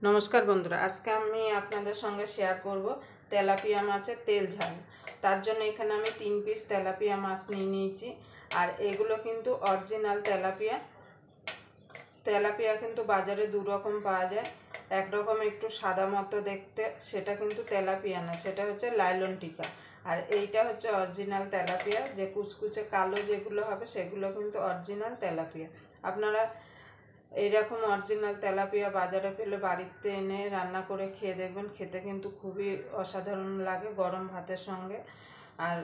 নমস্কার বন্ধুরা, আজকে আমি আপনাদের সঙ্গে শেয়ার করব তেলাপিয়া মাছের তেল ঝাল। তার জন্য এখানে আমি 3 পিস তেলাপিয়া মাছ নিয়েছি। আর এগুলো কিন্তু অরিজিনাল তেলাপিয়া। তেলাপিয়া কিন্তু বাজারে দু রকম পাওয়া যায়। একরকম একটু সাদা মতো দেখতে, সেটা কিন্তু তেলাপিয়া না, সেটা হচ্ছে লাইলন টিকা। আর এইটা হচ্ছে অরিজিনাল তেলাপিয়া, যে কুচকুচে কালো যেগুলো হবে সেগুলো কিন্তু অরিজিনাল তেলাপিয়া। আপনারা এইরকম অরিজিনাল তেলাপিয়া বাজারে পেলে বাড়িতে এনে রান্না করে খেয়ে দেখবেন, খেতে কিন্তু খুবই অসাধারণ লাগে গরম ভাতের সঙ্গে। আর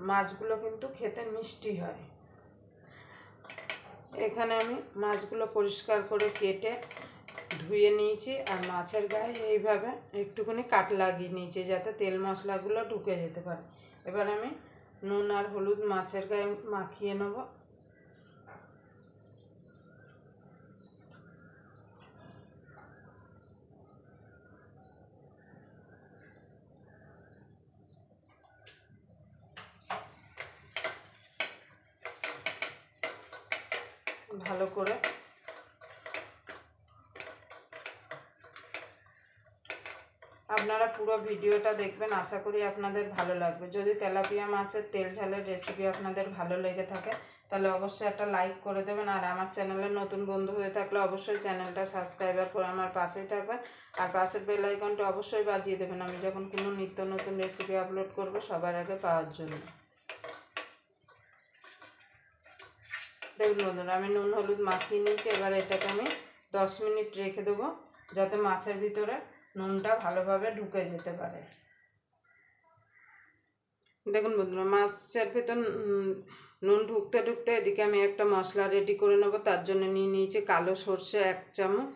মাছগুলো কিন্তু খেতে মিষ্টি হয়। এখানে আমি মাছগুলো পরিষ্কার করে কেটে ধুয়ে নিয়েছি, আর মাছের গায়ে এইভাবে একটুখানি কাট লাগিয়ে নিয়েছি যাতে তেল মশলাগুলো ঢুকে যেতে পারে। এবার আমি নুন আর হলুদ মাছের গায়ে মাখিয়ে নেব। ভালো করে আপনারা পুরো ভিডিওটা দেখবেন, আশা করি আপনাদের ভালো লাগবে। যদি তেলাপিয়া মাছের তেল ঝালের রেসিপি আপনাদের ভালো লেগে থাকে তাহলে অবশ্যই একটা লাইক করে দেবেন। আর আমার চ্যানেলের নতুন বন্ধু হয়ে থাকলে অবশ্যই চ্যানেলটা সাবস্ক্রাইবার করে আমার পাশেই থাকবেন। আর পাশের বেল আইকনটা অবশ্যই বাজিয়ে দেবেন, আমি যখন কোনো নিত্য নতুন রেসিপি আপলোড করব সবার আগে পাওয়ার জন্য। দেখুন বন্ধুরা, আমি নুন হলুদ মাখিয়ে নিয়েছি। এবার এটাকে আমি 10 মিনিট রেখে দেবো যাতে মাছের ভিতরে নুনটা ভালোভাবে ঢুকে যেতে পারে। দেখুন বন্ধুরা, মাছের ভিতর নুন ঢুকতে ঢুকতে এদিকে আমি একটা মশলা রেডি করে নেবো। তার জন্য নিয়ে নিয়েছি কালো সর্ষে 1 চামচ,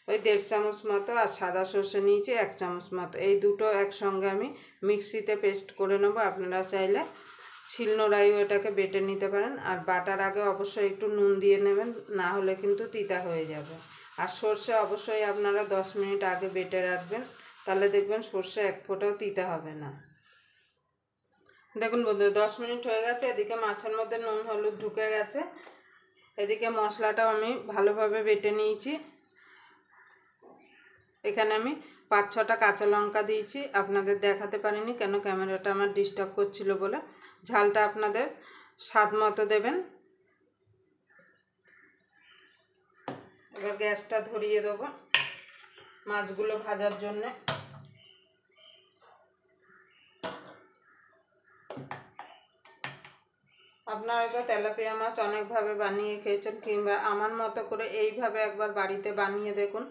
ওই 1.5 চামচ মতো, আর সাদা সর্ষে নিয়েছি 1 চামচ মতো। এই দুটো একসঙ্গে আমি মিক্সিতে পেস্ট করে নেবো। আপনারা চাইলে শিলনোড়াইও এটাকে বেটে নিতে পারেন। আর বাটার আগে অবশ্যই একটু নুন দিয়ে নেবেন, না হলে কিন্তু তিতা হয়ে যাবে। আর সর্ষে অবশ্যই আপনারা 10 মিনিট আগে বেটে রাখবেন, তাহলে দেখবেন সর্ষে এক ফোঁটাও তিতা হবে না। দেখুন বন্ধু, 10 মিনিট হয়ে গেছে। এদিকে মাছের মধ্যে নুন হলুদ ঢুকে গেছে। এদিকে মশলাটাও আমি ভালোভাবে বেটে নিয়েছি। এখানে আমি 5-6টা কাঁচা লঙ্কা দিয়েছি। আপনাদের দেখাতে পারিনি কেন, ক্যামেরাটা আমার ডিস্টার্ব করছিল বলে। ঝালটা আপনাদের স্বাদ মতো দেবেন। এবার গ্যাসটা ধরিয়ে দেবো মাছগুলো ভাজার জন্যে। আপনারা হয়তো তেলাপিয়া মাছ অনেকভাবে বানিয়ে খেয়েছেন, কিংবা আমার মতো করে এইভাবে একবার বাড়িতে বানিয়ে দেখুন।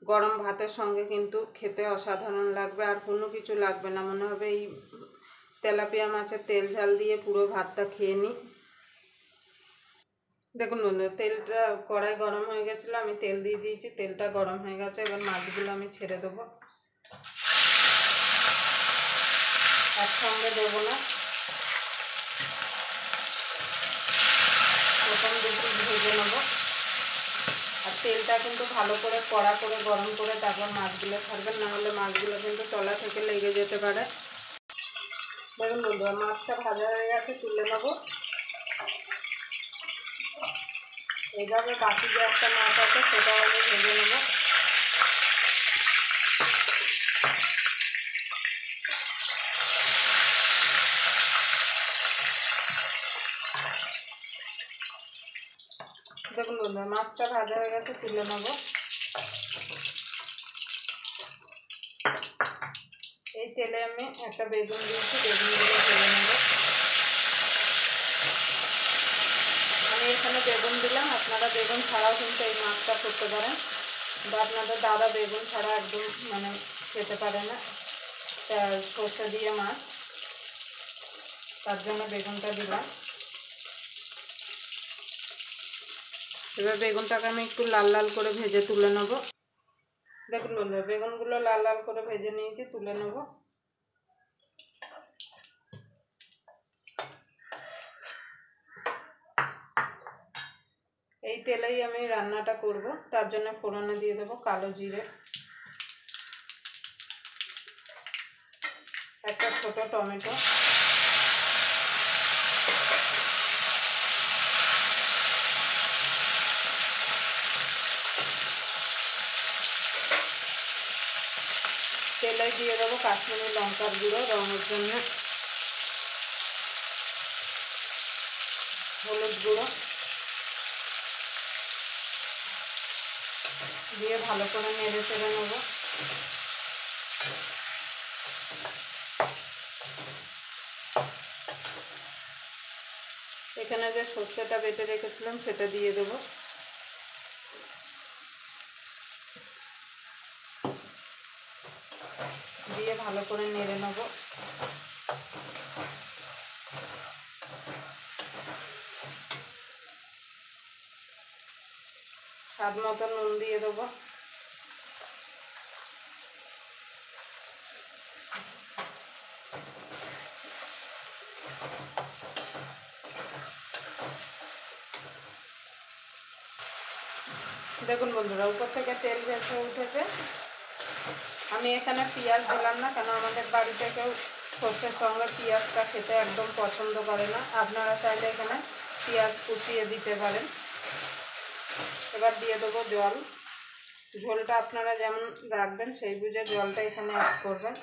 গরম ভাতের সঙ্গে কিন্তু খেতে অসাধারণ লাগবে, আর কোনো কিছু লাগবে না, মনে হবে এই তেলাপিয়া মাছের তেল ঝাল দিয়ে পুরো ভাতটা খেয়ে নিই। দেখুন বন্ধু, তেলটা কড়াই গরম হয়ে গেছিলো, আমি তেল দিয়ে দিয়েছি। তেলটা গরম হয়ে গেছে। এবার মাছগুলো আমি ছেড়ে দেবো, একসঙ্গে দেবো না, প্রথম দুটো ভেজে নেবো। আর তেলটা কিন্তু ভালো করে কড়া করে গরম করে তারপর মাছগুলো ছাড়বেন, না হলে মাছগুলো কিন্তু তলা থেকে লেগে যেতে পারে। দেখুন বন্ধু, মাছটা ভাজা হয়ে গেছে, তুলে নেবো। এইভাবে বাকি যে একটা মাছ আছে সেটাও আমি ভেজে নেবো। দেখুন বন্ধু, মাছটা ভাজা হয়ে গেছে, তুলে নেবো। এই তেলে আমি একটা বেগুন দিয়েছি, বেগুনগুলো ভেজে নেবো। আমি এখানে বেগুন দিলাম, আপনারা বেগুন ছাড়াও কিন্তু এই মাছটা করতে পারেন, বা আপনাদের দাদা বেগুন ছাড়া একদম খেতে পারে না সর্ষে দিয়ে মাছ, তার জন্য বেগুনটা দিলাম। এবার বেগুনটাকে আমি একটু লাল লাল করে ভেজে তুলে নেব। দেখুন বন্ধুরা, বেগুনগুলো লাল লাল করে ভেজে নিয়েছি, তুলে নেব। এই তেলেই আমি রান্নাটা করব, তার জন্য ফোড়নে দিয়ে দেবো কালো জিরে, একটা ছোট টমেটো, তেলে দিয়ে দেবো কাশ্মীরি লঙ্কার গুঁড়ো রঙের জন্য, হলুদ গুঁড়ো দিয়ে ভালো করে নেড়ে চেড়ে নেব। এখানে যে সর্ষেটা বেটে রেখেছিলাম সেটা দিয়ে দেবো। দিয়ে ভালো করে নেড়ে নেব। স্বাদ মতো নুন দিয়ে দেবো। দেখুন বন্ধুরা, উপর থেকে তেল ভেসে উঠেছে। আমি এখানে পেঁয়াজ দিলাম না, কেন আমাদের বাড়িতে কেউ সর্ষের সঙ্গে পেঁয়াজটা খেতে একদম পছন্দ করে না। আপনারা চাইলে এখানে পেঁয়াজ কুচিয়ে দিতে পারেন। এবার দিয়ে দেবো জল। ঝোলটা আপনারা যেমন রাখবেন সেই বুঝে জলটা এখানে অ্যাড করবেন।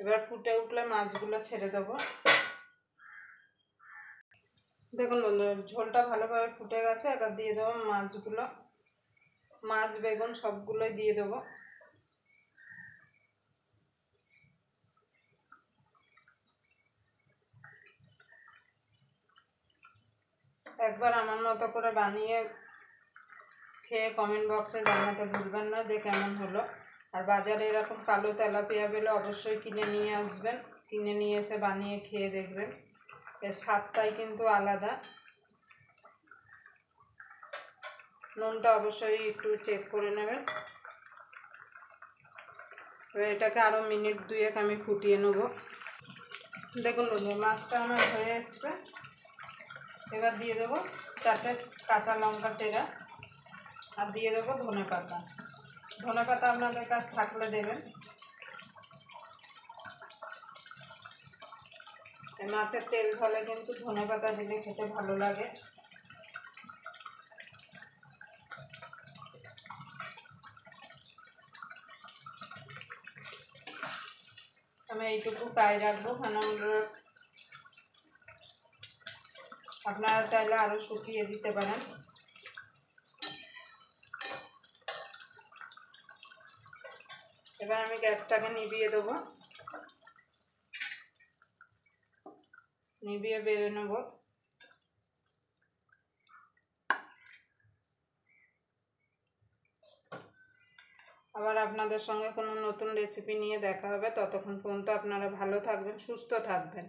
এবার ফুটে উঠলে মাছগুলো ছেড়ে দেবো। দেখুন বন্ধুরা, ঝোলটা ভালোভাবে ফুটে গেছে। এবার দিয়ে দেবো মাছগুলো। মাছ বেগুন সবগুলোই দিয়ে দেবো। একবার আমার মতো করে বানিয়ে খেয়ে কমেন্ট বক্সে জানাতে ভুলবেন না যে কেমন হলো। আর বাজারে এরকম কালো তেলাপিয়া পেলে অবশ্যই কিনে নিয়ে আসবেন। কিনে নিয়ে এসে বানিয়ে খেয়ে দেখবেন, এর স্বাদটাই কিন্তু আলাদা। নুনটা অবশ্যই একটু চেক করে নেবেন। এবার এটাকে আরও মিনিট 2 আমি ফুটিয়ে নেব। দেখুন বন্ধুরা, মাছটা আমার হয়ে এসছে। এবার দিয়ে দেবো 4টে কাঁচা লঙ্কা চেরা, আর দিয়ে দেবো ধনেপাতা। ধনেপাতা আপনাদের কাছে থাকলে দেবেন। মাছের তেল ঝোলে কিন্তু ধনেপাতা দিলে খেতে ভালো লাগে। আমি এইটুকু গায়ে রাখবো, কেন আপনারা চাইলে আরও শুকিয়ে দিতে পারেন। এবার আমি গ্যাসটাকে নিভিয়ে দেবো। নিভিয়ে বেড়ে নেব। আবার আপনাদের সঙ্গে কোনো নতুন রেসিপি নিয়ে দেখা হবে। ততক্ষণ পর্যন্ত আপনারা ভালো থাকবেন, সুস্থ থাকবেন।